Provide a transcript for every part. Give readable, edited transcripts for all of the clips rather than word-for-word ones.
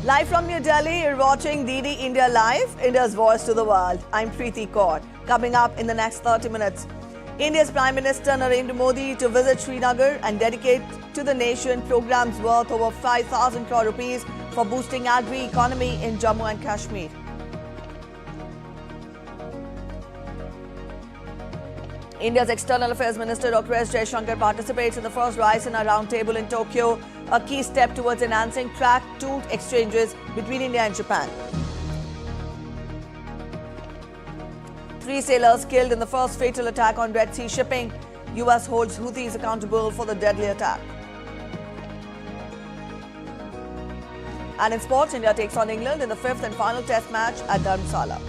Live from New Delhi, you're watching DD India Live, India's voice to the world. I'm Preeti Kaur. Coming up in the next 30 minutes, India's Prime Minister Narendra Modi to visit Srinagar and dedicate to the nation programs worth over 5,000 crore rupees for boosting agri-economy in Jammu and Kashmir. India's External Affairs Minister Dr. S. Jaishankar participates in the first Raisina roundtable in Tokyo, a key step towards enhancing track tool exchanges between India and Japan. 3 sailors killed in the first fatal attack on Red Sea shipping. US holds Houthis accountable for the deadly attack. And in sports, India takes on England in the 5th and final test match at Dharamshala.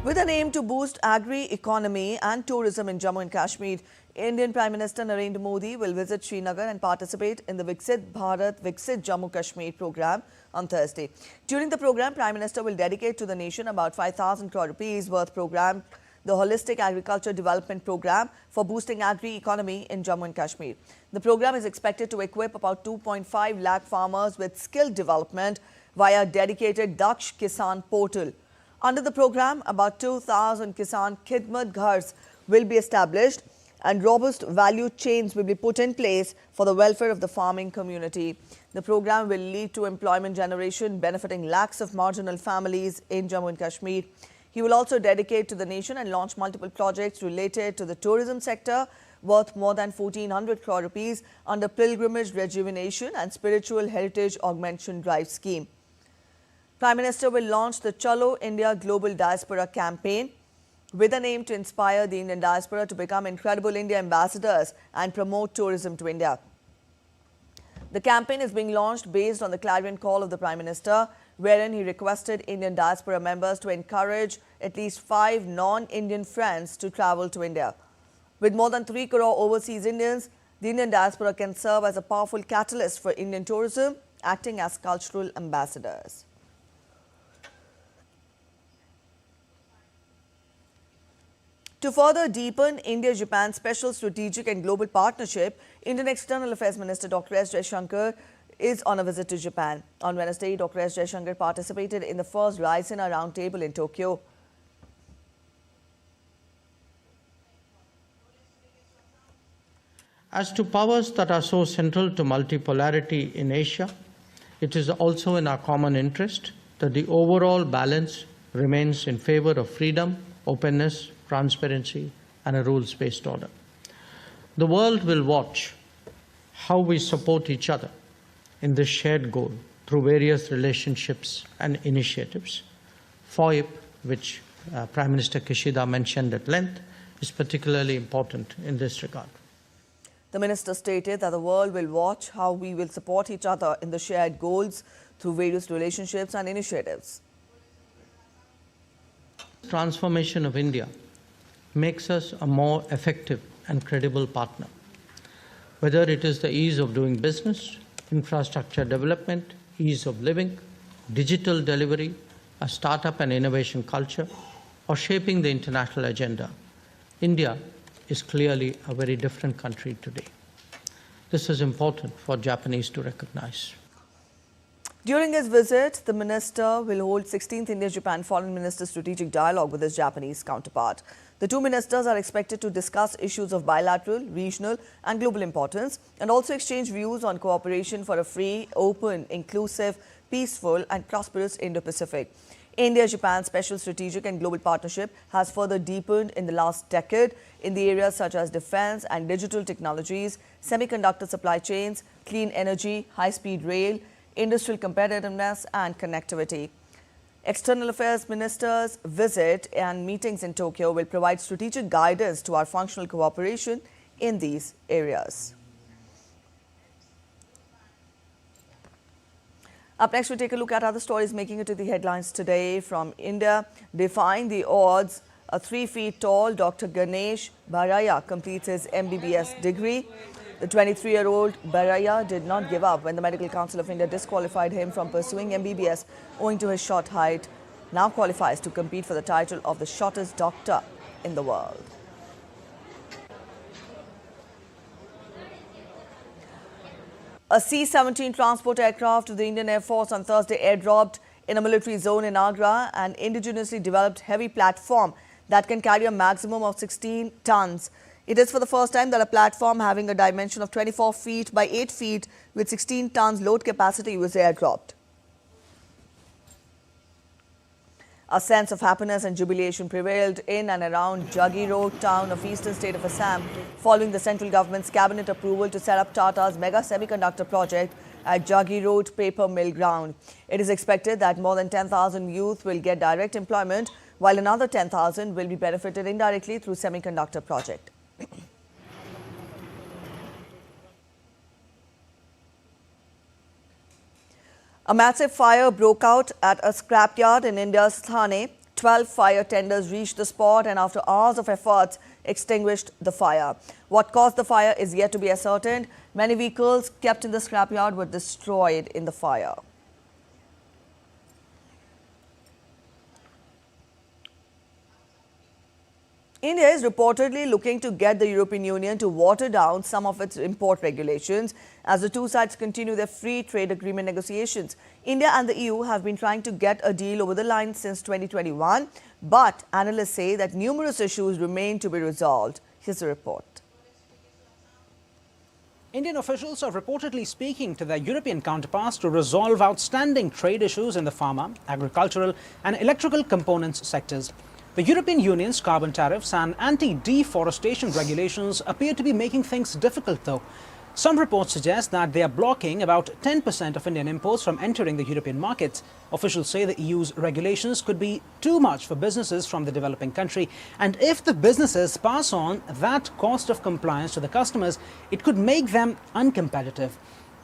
With an aim to boost agri-economy and tourism in Jammu and Kashmir, Indian Prime Minister Narendra Modi will visit Srinagar and participate in the Viksit Bharat Viksit Jammu Kashmir program on Thursday. During the program, Prime Minister will dedicate to the nation about 5,000 crore rupees worth program, the Holistic Agriculture Development Program for boosting agri-economy in Jammu and Kashmir. The program is expected to equip about 2.5 lakh farmers with skill development via dedicated Daksh Kisan portal. Under the program, about 2,000 Kisan Khidmat Ghars will be established and robust value chains will be put in place for the welfare of the farming community. The program will lead to employment generation benefiting lakhs of marginal families in Jammu and Kashmir. He will also dedicate to the nation and launch multiple projects related to the tourism sector worth more than 1,400 crore rupees under Pilgrimage Rejuvenation and Spiritual Heritage Augmentation Drive scheme. Prime Minister will launch the Chalo India Global Diaspora campaign with an aim to inspire the Indian diaspora to become incredible India ambassadors and promote tourism to India. The campaign is being launched based on the clarion call of the Prime Minister, wherein he requested Indian diaspora members to encourage at least 5 non-Indian friends to travel to India. With more than 3 crore overseas Indians, the Indian diaspora can serve as a powerful catalyst for Indian tourism, acting as cultural ambassadors. To further deepen India-Japan special strategic and global partnership, Indian External Affairs Minister Dr. S. Jaishankar is on a visit to Japan. On Wednesday, Dr. S. Jaishankar participated in the first Raisina roundtable in Tokyo. As to powers that are so central to multipolarity in Asia, it is also in our common interest that the overall balance remains in favor of freedom, openness, transparency, and a rules-based order. The world will watch how we support each other in this shared goal through various relationships and initiatives. FOIP, which Prime Minister Kishida mentioned at length, is particularly important in this regard. The minister stated that the world will watch how we will support each other in the shared goals through various relationships and initiatives. Transformation of India makes us a more effective and credible partner. Whether it is the ease of doing business, infrastructure development, ease of living, digital delivery, a startup and innovation culture, or shaping the international agenda, India is clearly a very different country today. This is important for Japanese to recognize. During his visit, the minister will hold 16th India-Japan Foreign Minister Strategic Dialogue with his Japanese counterpart. The two ministers are expected to discuss issues of bilateral, regional and global importance and also exchange views on cooperation for a free, open, inclusive, peaceful and prosperous Indo-Pacific. India-Japan Special Strategic and Global Partnership has further deepened in the last decade in the areas such as defense and digital technologies, semiconductor supply chains, clean energy, high-speed rail, industrial competitiveness and connectivity. External Affairs Ministers' visit and meetings in Tokyo will provide strategic guidance to our functional cooperation in these areas. Up next, we take a look at other stories making it to the headlines today from India. Defying the odds, A 3 feet tall Dr. Ganesh Bharaya completes his MBBS degree. The 23-year-old Bharaya did not give up when the Medical Council of India disqualified him from pursuing MBBS owing to his short height. Now qualifies to compete for the title of the shortest doctor in the world. A C-17 transport aircraft of the Indian Air Force on Thursday airdropped in a military zone in Agra, an indigenously developed heavy platform that can carry a maximum of 16 tons. It is for the first time that a platform having a dimension of 24 feet by 8 feet with 16 tons load capacity was airdropped. A sense of happiness and jubilation prevailed in and around Jagirod town of eastern state of Assam following the central government's cabinet approval to set up Tata's mega semiconductor project at Jagirod paper mill ground. It is expected that more than 10,000 youth will get direct employment, while another 10,000 will be benefited indirectly through semiconductor project. A massive fire broke out at a scrapyard in India's Thane. 12 fire tenders reached the spot and after hours of efforts extinguished the fire. What caused the fire is yet to be ascertained. Many vehicles kept in the scrapyard were destroyed in the fire. India is reportedly looking to get the European Union to water down some of its import regulations as the two sides continue their free trade agreement negotiations. India and the EU have been trying to get a deal over the line since 2021, but analysts say that numerous issues remain to be resolved. Here's the report. Indian officials are reportedly speaking to their European counterparts to resolve outstanding trade issues in the pharma, agricultural and electrical components sectors. The European Union's carbon tariffs and anti-deforestation regulations appear to be making things difficult, though. Some reports suggest that they are blocking about 10% of Indian imports from entering the European markets. Officials say the EU's regulations could be too much for businesses from the developing country, and if the businesses pass on that cost of compliance to the customers, it could make them uncompetitive.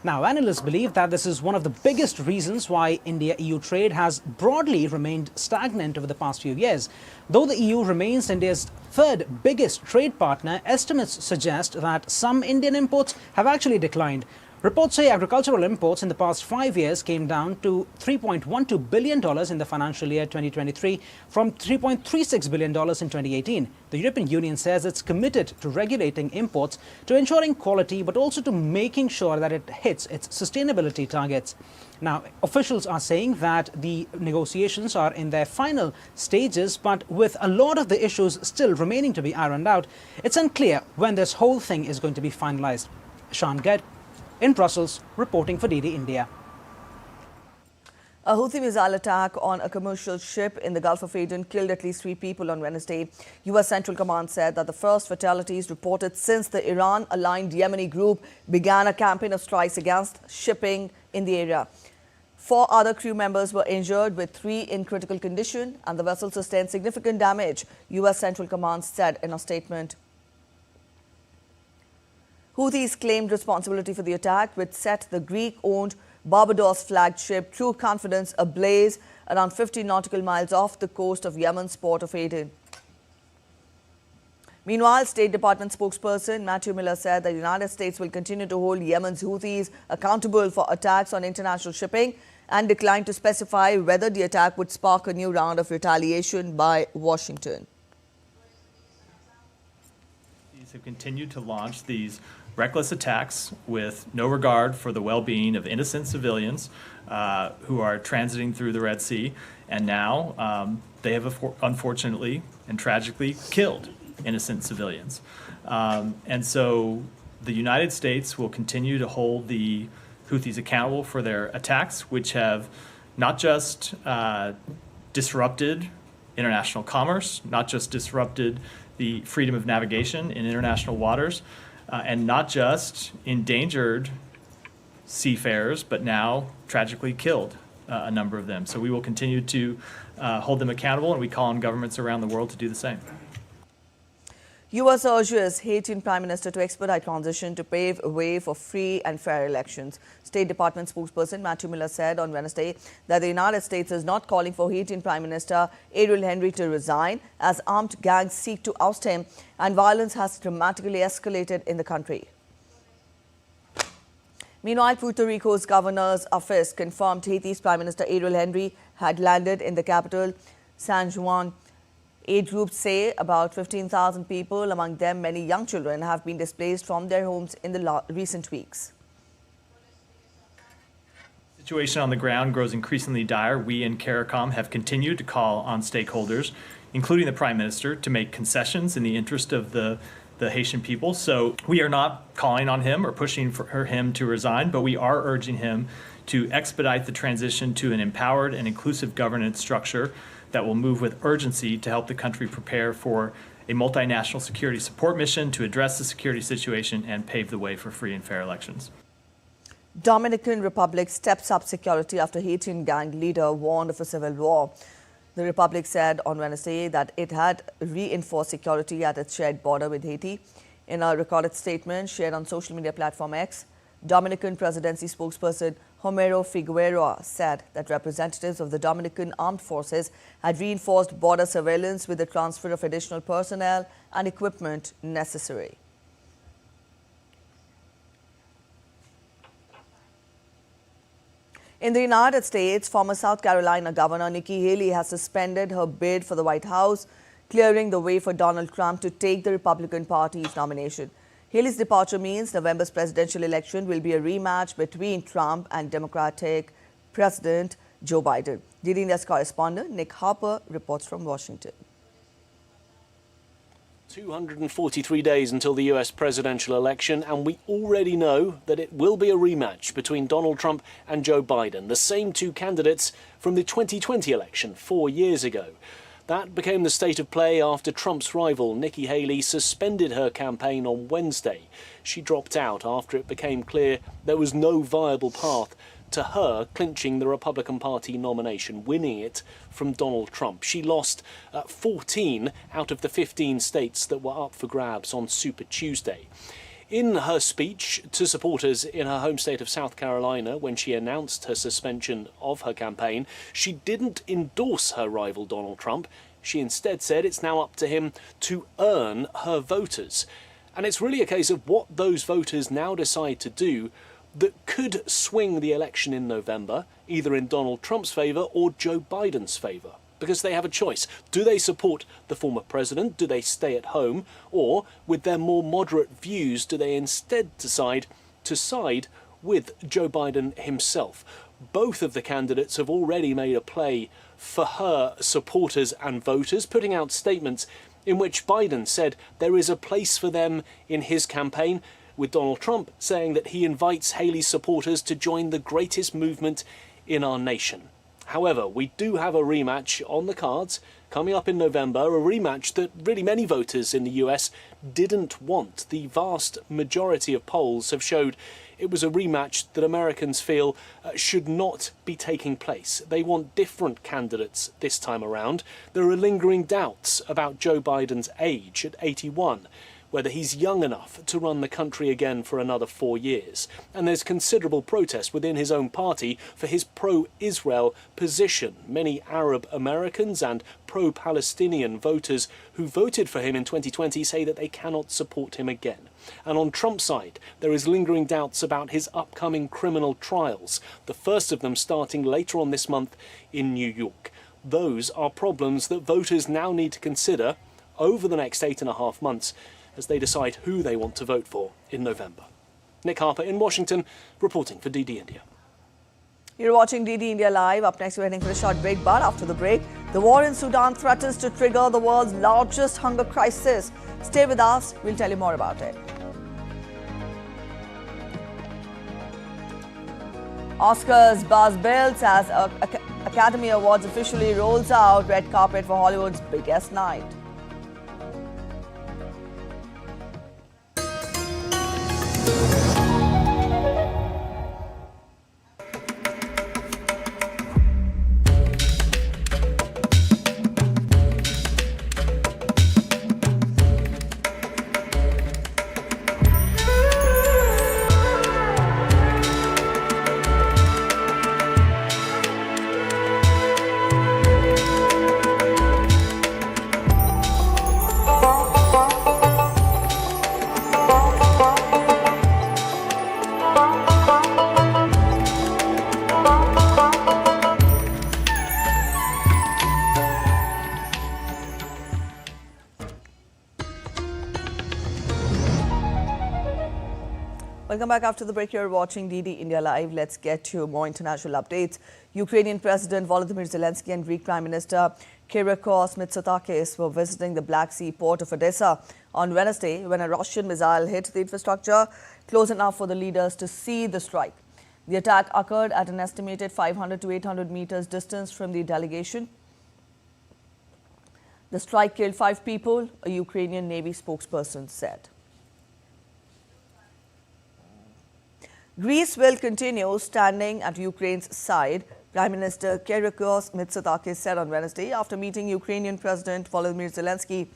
Now, analysts believe that this is one of the biggest reasons why India-EU trade has broadly remained stagnant over the past few years. Though the EU remains India's third biggest trade partner, estimates suggest that some Indian imports have actually declined. Reports say agricultural imports in the past 5 years came down to $3.12 billion in the financial year 2023 from $3.36 billion in 2018. The European Union says it's committed to regulating imports, to ensuring quality, but also to making sure that it hits its sustainability targets. Now, officials are saying that the negotiations are in their final stages, but with a lot of the issues still remaining to be ironed out, it's unclear when this whole thing is going to be finalized. Shan Ged in Brussels, reporting for DD India. A Houthi missile attack on a commercial ship in the Gulf of Aden killed at least 3 people on Wednesday. U.S. Central Command said that the first fatalities reported since the Iran-aligned Yemeni group began a campaign of strikes against shipping in the area. 4 other crew members were injured, with 3 in critical condition, and the vessel sustained significant damage, U.S. Central Command said in a statement. Houthis claimed responsibility for the attack, which set the Greek-owned Barbados flagship True Confidence ablaze around 50 nautical miles off the coast of Yemen's port of Aden. Meanwhile, State Department spokesperson Matthew Miller said that the United States will continue to hold Yemen's Houthis accountable for attacks on international shipping and declined to specify whether the attack would spark a new round of retaliation by Washington. Have continued to launch these reckless attacks with no regard for the well-being of innocent civilians who are transiting through the Red Sea, and now they have unfortunately and tragically killed innocent civilians. And so the United States will continue to hold the Houthis accountable for their attacks, which have not just disrupted international commerce, not just disrupted the freedom of navigation in international waters, and not just endangered seafarers, but now tragically killed a number of them. So we will continue to hold them accountable, and we call on governments around the world to do the same. U.S. urges Haitian Prime Minister to expedite transition to pave a way for free and fair elections. State Department spokesperson Matthew Miller said on Wednesday that the United States is not calling for Haitian Prime Minister Ariel Henry to resign as armed gangs seek to oust him and violence has dramatically escalated in the country. Meanwhile, Puerto Rico's governor's office confirmed Haiti's Prime Minister Ariel Henry had landed in the capital, San Juan. Aid groups say about 15,000 people, among them many young children, have been displaced from their homes in the recent weeks. The situation on the ground grows increasingly dire. We in CARICOM have continued to call on stakeholders, including the Prime Minister, to make concessions in the interest of the Haitian people. So we are not calling on him or pushing for him to resign, but we are urging him to expedite the transition to an empowered and inclusive governance structure that will move with urgency to help the country prepare for a multinational security support mission to address the security situation and pave the way for free and fair elections. Dominican Republic steps up security after Haitian gang leader warned of a civil war. The Republic said on Wednesday that it had reinforced security at its shared border with Haiti. In a recorded statement shared on social media platform X, Dominican Presidency spokesperson Homero Figueroa said that representatives of the Dominican Armed Forces had reinforced border surveillance with the transfer of additional personnel and equipment necessary. In the United States, former South Carolina Governor Nikki Haley has suspended her bid for the White House, clearing the way for Donald Trump to take the Republican Party's nomination. Haley's departure means November's presidential election will be a rematch between Trump and Democratic President Joe Biden. DD India's correspondent Nick Harper reports from Washington. 243 days until the US presidential election, and we already know that it will be a rematch between Donald Trump and Joe Biden, the same two candidates from the 2020 election 4 years ago. That became the state of play after Trump's rival, Nikki Haley, suspended her campaign on Wednesday. She dropped out after it became clear there was no viable path to her clinching the Republican Party nomination, winning it from Donald Trump. She lost 14 out of the 15 states that were up for grabs on Super Tuesday. In her speech to supporters in her home state of South Carolina, when she announced her suspension of her campaign, she didn't endorse her rival Donald Trump. She instead said it's now up to him to earn her voters. And it's really a case of what those voters now decide to do that could swing the election in November, either in Donald Trump's favour or Joe Biden's favour. Because they have a choice. Do they support the former president? Do they stay at home? Or, with their more moderate views, do they instead decide to side with Joe Biden himself? Both of the candidates have already made a play for her supporters and voters, putting out statements in which Biden said there is a place for them in his campaign, with Donald Trump saying that he invites Haley's supporters to join the greatest movement in our nation. However, we do have a rematch on the cards coming up in November, a rematch that really many voters in the US didn't want. The vast majority of polls have showed it was a rematch that Americans feel should not be taking place. They want different candidates this time around. There are lingering doubts about Joe Biden's age at 81. Whether he's young enough to run the country again for another 4 years. And there's considerable protest within his own party for his pro-Israel position. Many Arab Americans and pro-Palestinian voters who voted for him in 2020 say that they cannot support him again. And on Trump's side, there is lingering doubts about his upcoming criminal trials, the first of them starting later on this month in New York. Those are problems that voters now need to consider over the next 8.5 months as they decide who they want to vote for in November. Nick Harper in Washington, reporting for DD India. You're watching DD India Live. Up next, we're heading for a short break, but after the break, the war in Sudan threatens to trigger the world's largest hunger crisis. Stay with us, we'll tell you more about it. Oscars buzz builds as Academy Awards officially rolls out red carpet for Hollywood's biggest night. Welcome back after the break. You're watching DD India Live. Let's get to more international updates. Ukrainian President Volodymyr Zelensky and Greek Prime Minister Kyriakos Mitsotakis were visiting the Black Sea port of Odessa on Wednesday when a Russian missile hit the infrastructure close enough for the leaders to see the strike. The attack occurred at an estimated 500 to 800 meters distance from the delegation. The strike killed 5 people, a Ukrainian Navy spokesperson said. Greece will continue standing at Ukraine's side, Prime Minister Kyriakos Mitsotakis said on Wednesday after meeting Ukrainian President Volodymyr Zelensky.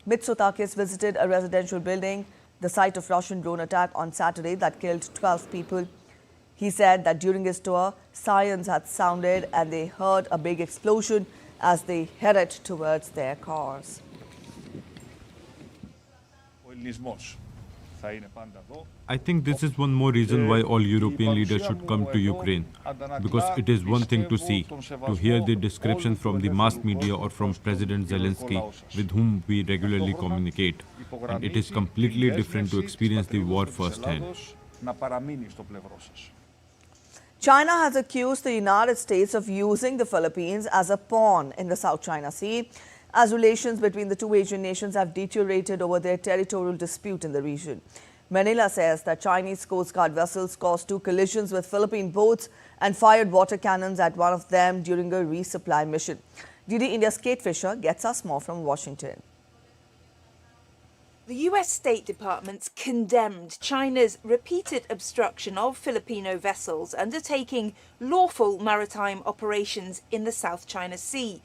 Mitsotakis visited a residential building, the site of Russian drone attack on Saturday that killed 12 people. He said that during his tour, sirens had sounded and they heard a big explosion as they headed towards their cars. I think this is one more reason why all European leaders should come to Ukraine, because it is one thing to see, to hear the description from the mass media or from President Zelensky, with whom we regularly communicate, and it is completely different to experience the war firsthand. China has accused the United States of using the Philippines as a pawn in the South China Sea, as relations between the two Asian nations have deteriorated over their territorial dispute in the region. Manila says that Chinese Coast Guard vessels caused 2 collisions with Philippine boats and fired water cannons at one of them during a resupply mission. DD India's Kate Fisher gets us more from Washington. The US State Department condemned China's repeated obstruction of Filipino vessels undertaking lawful maritime operations in the South China Sea.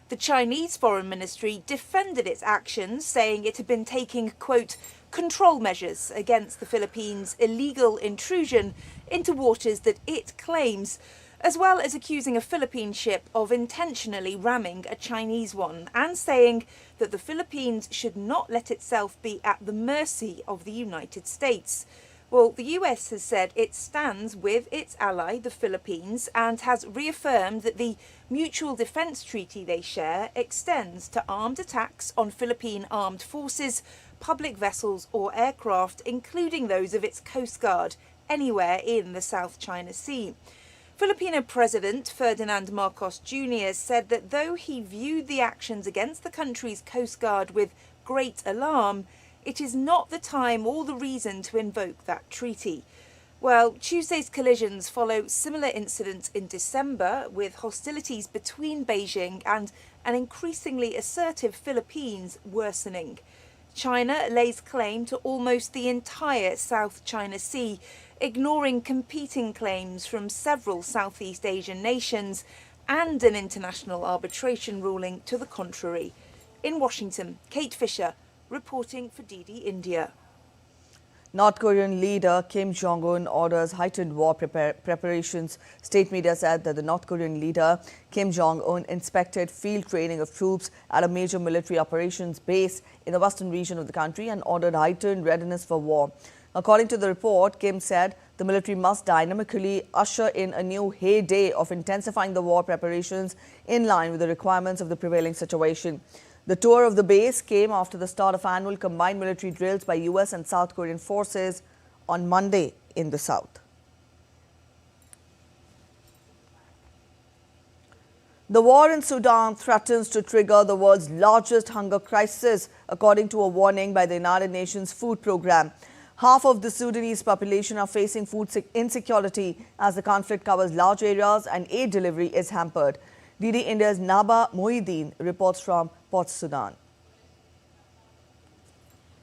The Chinese Foreign Ministry defended its actions, saying it had been taking, quote, control measures against the Philippines' illegal intrusion into waters that it claims, as well as accusing a Philippine ship of intentionally ramming a Chinese one and saying that the Philippines should not let itself be at the mercy of the United States. Well, the US has said it stands with its ally, the Philippines, and has reaffirmed that the mutual defence treaty they share extends to armed attacks on Philippine armed forces, public vessels or aircraft, including those of its Coast Guard, anywhere in the South China Sea. Filipino President Ferdinand Marcos Jr. said that though he viewed the actions against the country's Coast Guard with great alarm, it is not the time or the reason to invoke that treaty. Well, Tuesday's collisions follow similar incidents in December, with hostilities between Beijing and an increasingly assertive Philippines worsening. China lays claim to almost the entire South China Sea, ignoring competing claims from several Southeast Asian nations and an international arbitration ruling to the contrary. In Washington, Kate Fisher, reporting for DD India. North Korean leader Kim Jong-un orders heightened war preparations. State media said that the North Korean leader Kim Jong-un inspected field training of troops at a major military operations base in the western region of the country and ordered heightened readiness for war. According to the report, Kim said the military must dynamically usher in a new heyday of intensifying the war preparations in line with the requirements of the prevailing situation. The tour of the base came after the start of annual combined military drills by US and South Korean forces on Monday in the south. The war in Sudan threatens to trigger the world's largest hunger crisis, according to a warning by the United Nations Food Programme. Half of the Sudanese population are facing food insecurity as the conflict covers large areas and aid delivery is hampered. DD India's Naba Mohiddin reports from Port Sudan.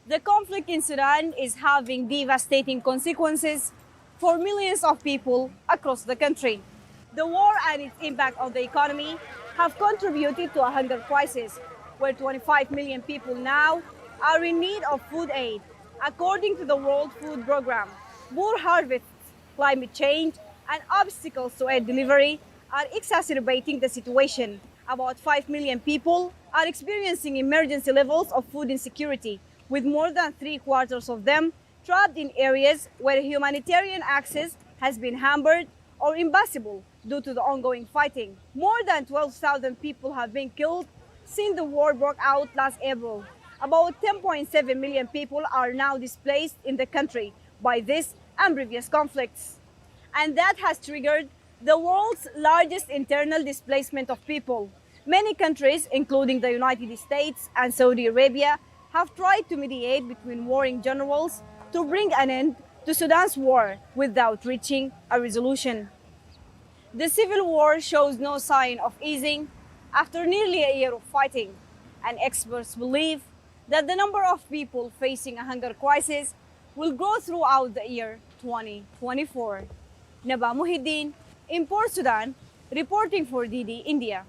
The conflict in Sudan is having devastating consequences for millions of people across the country. The war and its impact on the economy have contributed to a hunger crisis, where 25 million people now are in need of food aid, according to the World Food Programme. Poor harvests, climate change, and obstacles to aid delivery are exacerbating the situation. About 5 million people are experiencing emergency levels of food insecurity, with more than 3/4 of them trapped in areas where humanitarian access has been hampered or impossible due to the ongoing fighting. More than 12,000 people have been killed since the war broke out last April, about 10.7 million people are now displaced in the country by this and previous conflicts. And that has triggered the world's largest internal displacement of people. Many countries, including the United States and Saudi Arabia, have tried to mediate between warring generals to bring an end to Sudan's war without reaching a resolution. The civil war shows no sign of easing after nearly a year of fighting, and experts believe that the number of people facing a hunger crisis will grow throughout the year 2024. Naba Muhyiddin, in Port Sudan, reporting for DD India.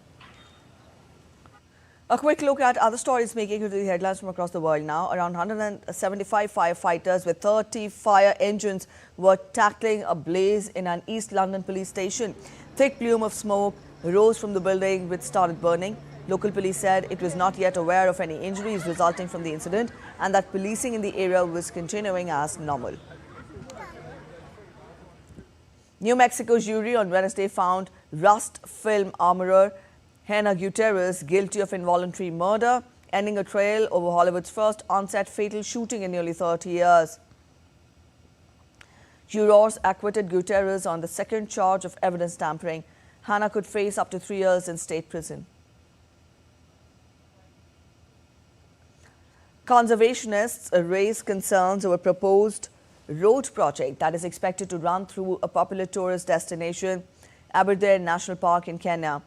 A quick look at other stories making it to the headlines from across the world now. Around 175 firefighters with 30 fire engines were tackling a blaze in an East London police station. Thick plume of smoke rose from the building which started burning. Local police said it was not yet aware of any injuries resulting from the incident and that policing in the area was continuing as normal. New Mexico jury on Wednesday found Rust film armorer Hannah Gutierrez guilty of involuntary murder, ending a trail over Hollywood's first on-set fatal shooting in nearly 30 years. Jurors acquitted Gutierrez on the second charge of evidence tampering. Hannah could face up to 3 years in state prison. Conservationists raise concerns over proposed road project that is expected to run through a popular tourist destination, Aberdare National Park in Kenya.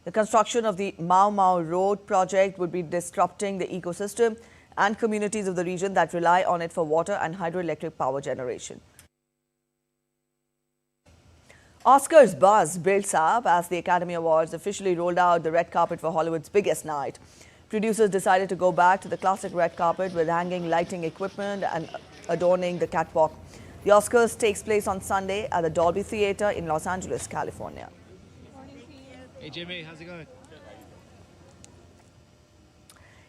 The construction of the Mau Mau Road project would be disrupting the ecosystem and communities of the region that rely on it for water and hydroelectric power generation. Oscars buzz builds up as the Academy Awards officially rolled out the red carpet for Hollywood's biggest night. Producers decided to go back to the classic red carpet with hanging lighting equipment and adorning the catwalk. The Oscars takes place on Sunday at the Dolby Theatre in Los Angeles, California. Hey Jimmy, how's it going?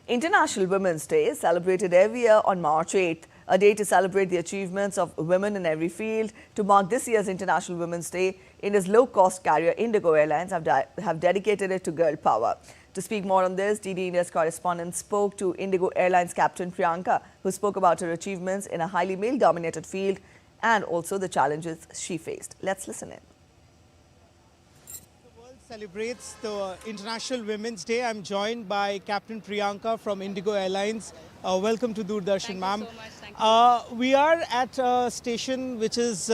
International Women's Day is celebrated every year on March 8th, a day to celebrate the achievements of women in every field. To mark this year's International Women's Day, India's low-cost carrier Indigo Airlines have dedicated it to girl power. To speak more on this, DD India's correspondent spoke to Indigo Airlines captain Priyanka, who spoke about her achievements in a highly male-dominated field and also the challenges she faced. Let's listen in. Celebrates the International Women's Day. I'm joined by Captain Priyanka from Indigo Airlines. Welcome to Doordarshan, ma'am. So we are at a station which is,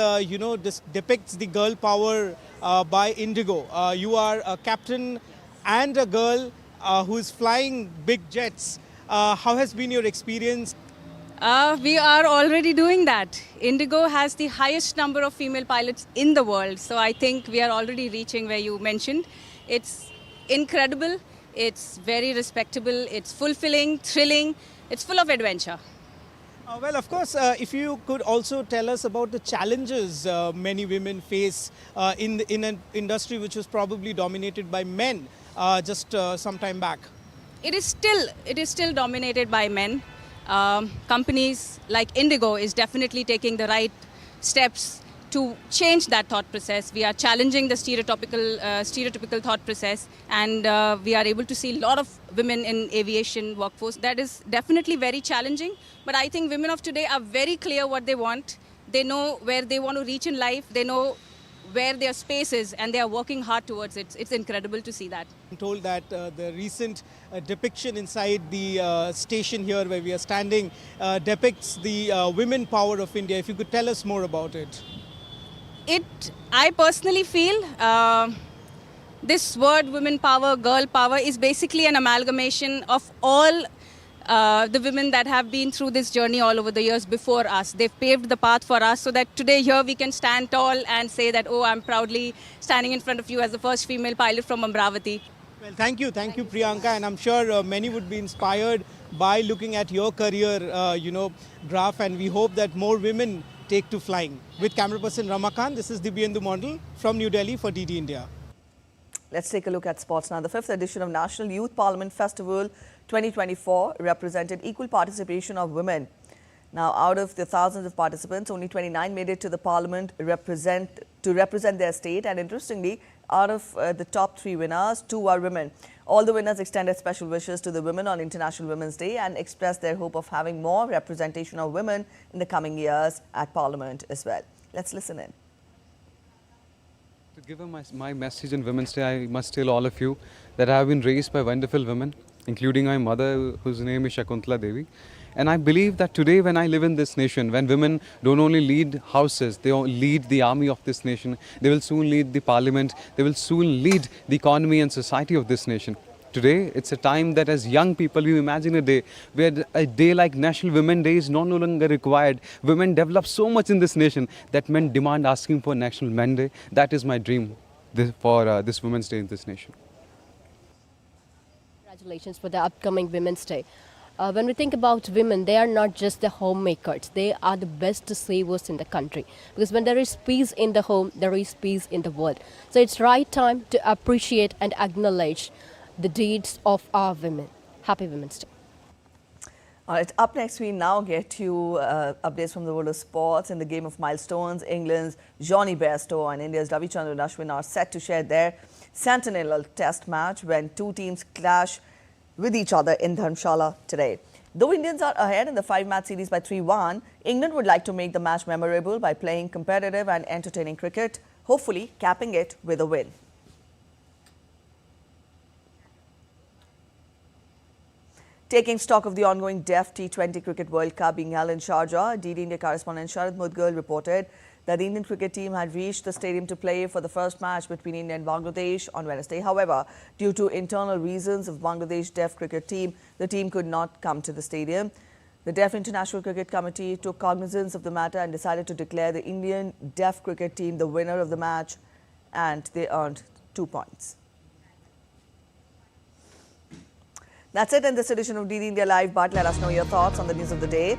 depicts the girl power by Indigo. You are a captain and a girl who is flying big jets. How has been your experience? We are already doing that. Indigo has the highest number of female pilots in the world. So I think we are already reaching where you mentioned. It's incredible. It's very respectable. It's fulfilling, thrilling. It's full of adventure. Well, of course, if you could also tell us about the challenges many women face in an industry which was probably dominated by men just some time back. It is still dominated by men. Companies like Indigo is definitely taking the right steps to change that thought process. We are challenging the stereotypical thought process, and we are able to see a lot of women in aviation workforce. That is definitely very challenging, but I think women of today are very clear what they want. They know where they want to reach in life. They know where their space is, and they are working hard towards it. It's incredible to see that. I'm told that the recent depiction inside the station here where we are standing depicts the women power of India. If you could tell us more about it. I personally feel this word women power, girl power is basically an amalgamation of all the women that have been through this journey all over the years before us. They've paved the path for us so that today here we can stand tall and say that, oh, I'm proudly standing in front of you as the first female pilot from Amravati. Well, thank you Priyanka, and I'm sure many would be inspired by looking at your career, graph, and we hope that more women take to flying. With camera person Ramakant, this is Dibyendu Mondal from New Delhi for DD India. Let's take a look at sports now. The 5th edition of National Youth Parliament Festival 2024 represented equal participation of women. Now, out of the thousands of participants, only 29 made it to the parliament to represent their state. And interestingly, out of the top 3 winners, 2 are women. All the winners extended special wishes to the women on International Women's Day and expressed their hope of having more representation of women in the coming years at parliament as well. Let's listen in. To give my message on Women's Day, I must tell all of you that I have been raised by wonderful women, including my mother, whose name is Shakuntala Devi. And I believe that today when I live in this nation, when women don't only lead houses, they lead the army of this nation, they will soon lead the parliament, they will soon lead the economy and society of this nation. Today, it's a time that as young people, we imagine a day where a day like National Women's Day is no longer required. Women develop so much in this nation that men demand asking for National Men's Day. That is my dream for this Women's Day in this nation. Congratulations for the upcoming Women's Day. When we think about women, they are not just the homemakers. They are the best savers in the country. Because when there is peace in the home, there is peace in the world. So it's right time to appreciate and acknowledge the deeds of our women. Happy Women's Day. All right, up next we now get you updates from the world of sports. In the game of milestones, England's Johnny Bairstow and India's Ravichandran Ashwin are set to share their centennial test match when 2 teams clash with each other in Dharamshala today. Though Indians are ahead in the 5-match series by 3-1, England would like to make the match memorable by playing competitive and entertaining cricket, hopefully capping it with a win. Taking stock of the ongoing Deaf T20 Cricket World Cup being held in Sharjah, DD India correspondent Sharad Mudgal reported that the Indian cricket team had reached the stadium to play for the first match between India and Bangladesh on Wednesday. However, due to internal reasons of Bangladesh Deaf cricket team, the team could not come to the stadium. The Deaf International Cricket Committee took cognizance of the matter and decided to declare the Indian Deaf cricket team the winner of the match, and they earned 2 points. That's it in this edition of DD India Live, but let us know your thoughts on the news of the day.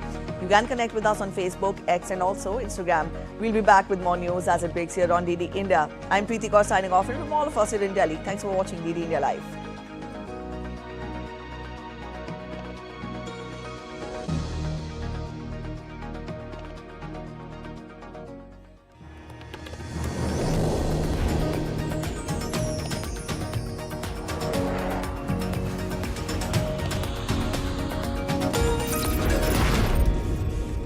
You can connect with us on Facebook, X and also Instagram. We'll be back with more news as it breaks here on DD India. I'm Preeti Kaur signing off, and from all of us here in Delhi, thanks for watching DD India Live.